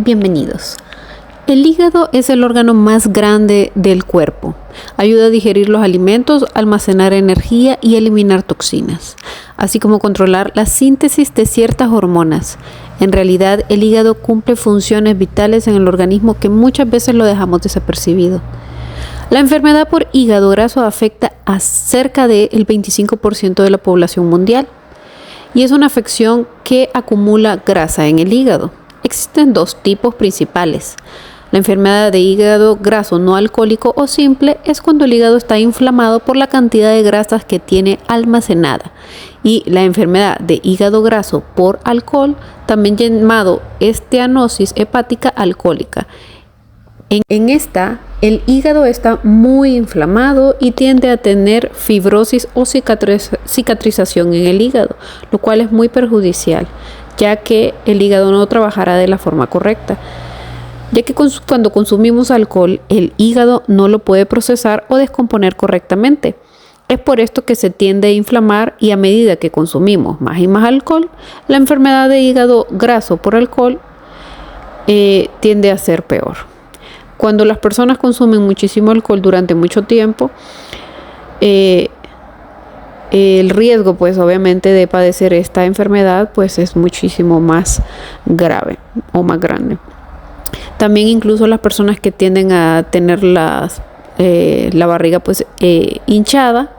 Bienvenidos. El hígado es el órgano más grande del cuerpo. Ayuda a digerir los alimentos, almacenar energía y eliminar toxinas, así como controlar la síntesis de ciertas hormonas. En realidad, el hígado cumple funciones vitales en el organismo que muchas veces lo dejamos desapercibido. La enfermedad por hígado graso afecta a cerca del 25% de la población mundial y es una afección que acumula grasa en el hígado. Existen dos tipos principales. La enfermedad de hígado graso no alcohólico o simple es cuando el hígado está inflamado por la cantidad de grasas que tiene almacenada. Y la enfermedad de hígado graso por alcohol, también llamado esteatosis hepática alcohólica. En esta, el hígado está muy inflamado y tiende a tener fibrosis o cicatrización en el hígado, lo cual es muy perjudicial, ya que el hígado no trabajará de la forma correcta, ya que cuando consumimos alcohol, el hígado no lo puede procesar o descomponer correctamente. Es por esto que se tiende a inflamar y a medida que consumimos más y más alcohol, la enfermedad de hígado graso por alcohol tiende a ser peor. Cuando las personas consumen muchísimo alcohol durante mucho tiempo, el riesgo pues obviamente de padecer esta enfermedad pues es muchísimo más grave o más grande. También incluso las personas que tienden a tener la barriga pues hinchada,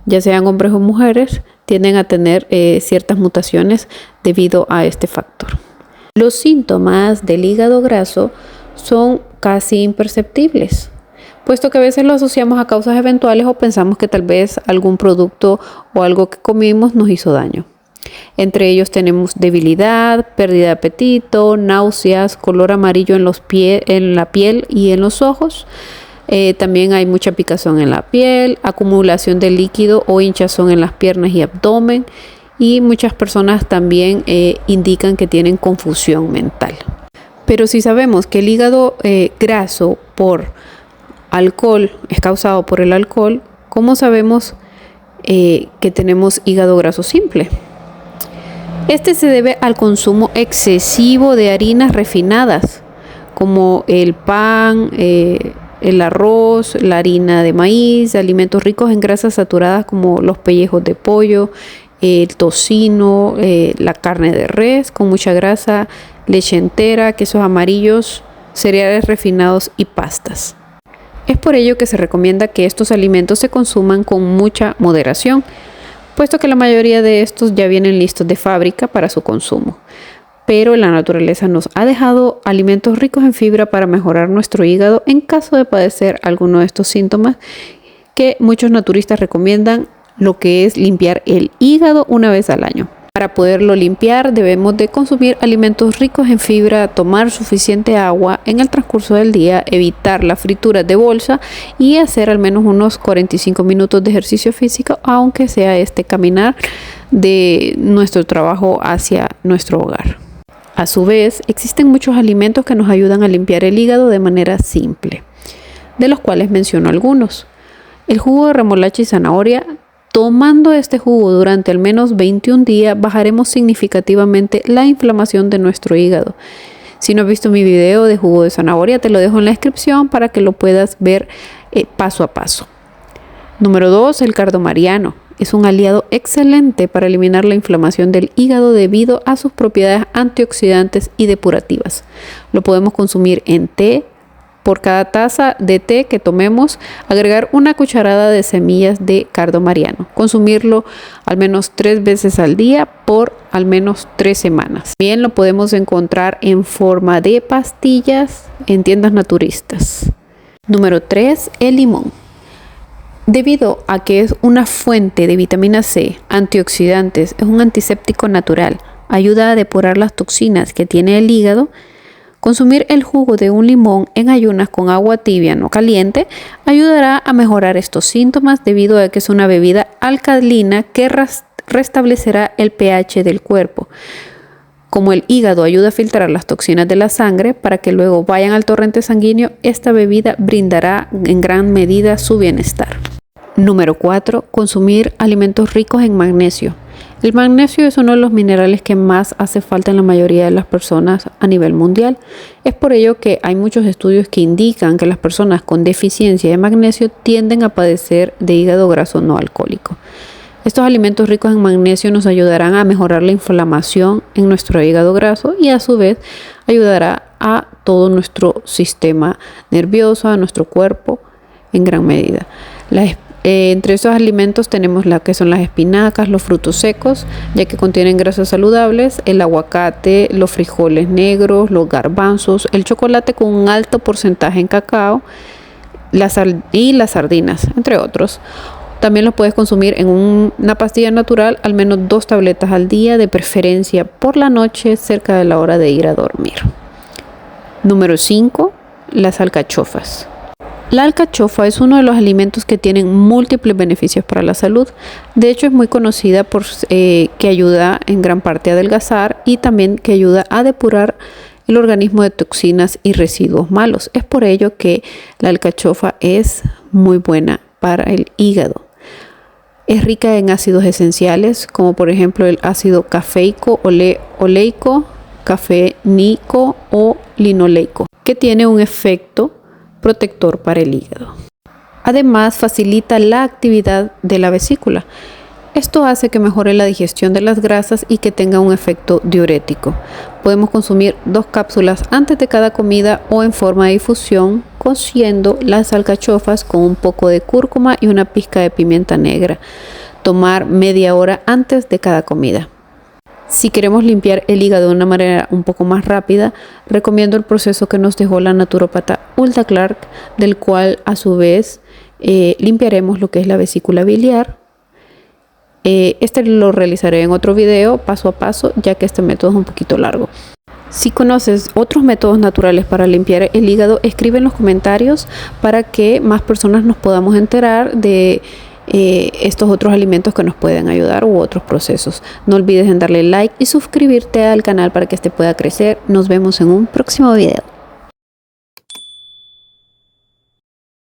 ya sean hombres o mujeres, tienden a tener ciertas mutaciones debido a este factor. Los síntomas del hígado graso son casi imperceptibles, puesto que a veces lo asociamos a causas eventuales o pensamos que tal vez algún producto o algo que comimos nos hizo daño. Entre ellos tenemos debilidad, pérdida de apetito, náuseas, color amarillo en la piel y en los ojos. También hay mucha picazón en la piel, acumulación de líquido o hinchazón en las piernas y abdomen. Y muchas personas también indican que tienen confusión mental. Pero si sabemos que el hígado graso por alcohol es causado por el alcohol, ¿cómo sabemos que tenemos hígado graso simple? Este se debe al consumo excesivo de harinas refinadas, como el pan, el arroz, la harina de maíz, alimentos ricos en grasas saturadas como los pellejos de pollo, el tocino, la carne de res con mucha grasa, leche entera, quesos amarillos, cereales refinados y pastas. Es por ello que se recomienda que estos alimentos se consuman con mucha moderación, puesto que la mayoría de estos ya vienen listos de fábrica para su consumo. Pero la naturaleza nos ha dejado alimentos ricos en fibra para mejorar nuestro hígado en caso de padecer alguno de estos síntomas que muchos naturistas recomiendan, lo que es limpiar el hígado una vez al año. Para poderlo limpiar debemos de consumir alimentos ricos en fibra, tomar suficiente agua en el transcurso del día, evitar la fritura de bolsa y hacer al menos unos 45 minutos de ejercicio físico, aunque sea caminar de nuestro trabajo hacia nuestro hogar. A su vez, existen muchos alimentos que nos ayudan a limpiar el hígado de manera simple, de los cuales menciono algunos. El jugo de remolacha y zanahoria. Tomando este jugo durante al menos 21 días, bajaremos significativamente la inflamación de nuestro hígado. Si no has visto mi video de jugo de zanahoria, te lo dejo en la descripción para que lo puedas ver paso a paso. Número 2, el cardo mariano. Es un aliado excelente para eliminar la inflamación del hígado debido a sus propiedades antioxidantes y depurativas. Lo podemos consumir en té. Por cada taza de té que tomemos, agregar una cucharada de semillas de cardo mariano. Consumirlo al menos 3 veces al día por al menos 3 semanas. Bien, lo podemos encontrar en forma de pastillas en tiendas naturistas. Número 3, el limón. Debido a que es una fuente de vitamina C, antioxidantes, es un antiséptico natural, ayuda a depurar las toxinas que tiene el hígado. Consumir el jugo de un limón en ayunas con agua tibia, no caliente, ayudará a mejorar estos síntomas debido a que es una bebida alcalina que restablecerá el pH del cuerpo. Como el hígado ayuda a filtrar las toxinas de la sangre para que luego vayan al torrente sanguíneo, esta bebida brindará en gran medida su bienestar. Número 4. Consumir alimentos ricos en magnesio. El magnesio es uno de los minerales que más hace falta en la mayoría de las personas a nivel mundial. Es por ello que hay muchos estudios que indican que las personas con deficiencia de magnesio tienden a padecer de hígado graso no alcohólico. Estos alimentos ricos en magnesio nos ayudarán a mejorar la inflamación en nuestro hígado graso y a su vez ayudará a todo nuestro sistema nervioso, a nuestro cuerpo en gran medida. Entre esos alimentos tenemos la que son las espinacas, los frutos secos, ya que contienen grasas saludables, el aguacate, los frijoles negros, los garbanzos, el chocolate con un alto porcentaje en cacao y las sardinas, entre otros. También los puedes consumir en una pastilla natural, al menos 2 tabletas al día, de preferencia por la noche, cerca de la hora de ir a dormir. Número 5. Las alcachofas. La alcachofa es uno de los alimentos que tienen múltiples beneficios para la salud. De hecho, es muy conocida por que ayuda en gran parte a adelgazar y también que ayuda a depurar el organismo de toxinas y residuos malos. Es por ello que la alcachofa es muy buena para el hígado. Es rica en ácidos esenciales, como por ejemplo el ácido cafeico, oleico, cafénico o linoleico, que tiene un efecto protector para el hígado. Además, facilita la actividad de la vesícula. Esto hace que mejore la digestión de las grasas y que tenga un efecto diurético. Podemos consumir 2 cápsulas antes de cada comida o en forma de infusión, cociendo las alcachofas con un poco de cúrcuma y una pizca de pimienta negra. Tomar media hora antes de cada comida. Si queremos limpiar el hígado de una manera un poco más rápida, recomiendo el proceso que nos dejó la naturópata Hulda Clark, del cual a su vez limpiaremos lo que es la vesícula biliar. Este lo realizaré en otro video paso a paso, ya que este método es un poquito largo. Si conoces otros métodos naturales para limpiar el hígado, escribe en los comentarios para que más personas nos podamos enterar de estos otros alimentos que nos pueden ayudar u otros procesos. No olvides en darle like y suscribirte al canal para que este pueda crecer. Nos vemos en un próximo video.